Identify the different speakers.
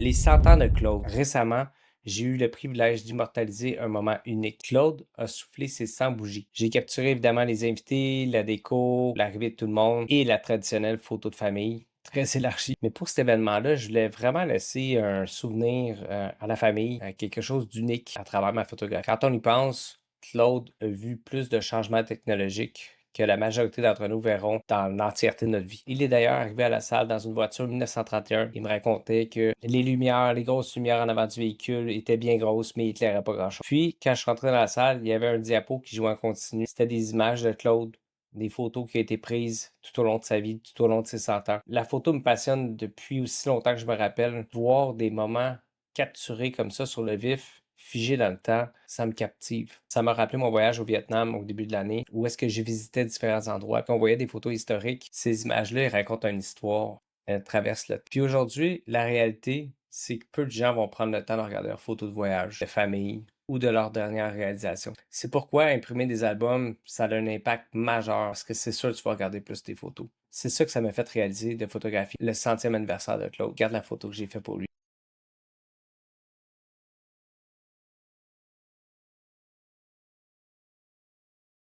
Speaker 1: Les 100 ans de Claude. Récemment, j'ai eu le privilège d'immortaliser un moment unique. Claude a soufflé ses 100 bougies. J'ai capturé évidemment les invités, la déco, l'arrivée de tout le monde et la traditionnelle photo de famille. Très élargie. Mais pour cet événement-là, je voulais vraiment laisser un souvenir à la famille, quelque chose d'unique à travers ma photographie. Quand on y pense, Claude a vu plus de changements technologiques que la majorité d'entre nous verront dans l'entièreté de notre vie. Il est d'ailleurs arrivé à la salle dans une voiture 1931. Il me racontait que les lumières, les grosses lumières en avant du véhicule étaient bien grosses, mais ils éclairaient pas grand-chose. Puis, quand je suis rentré dans la salle, il y avait un diapo qui jouait en continu. C'était des images de Claude, des photos qui ont été prises tout au long de sa vie, tout au long de ses 100 ans. La photo me passionne depuis aussi longtemps que je me rappelle. Voir des moments capturés comme ça sur le vif, figé dans le temps, ça me captive. Ça m'a rappelé mon voyage au Vietnam au début de l'année, où est-ce que j'ai visité différents endroits, puis on voyait des photos historiques. Ces images-là, elles racontent une histoire, elles traversent le temps. Puis aujourd'hui, la réalité, c'est que peu de gens vont prendre le temps de regarder leurs photos de voyage, de famille ou de leur dernière réalisation. C'est pourquoi imprimer des albums, ça a un impact majeur, parce que c'est sûr que tu vas regarder plus tes photos. C'est ça que ça m'a fait réaliser de photographier le 100e anniversaire de Claude. Regarde la photo que j'ai faite pour lui.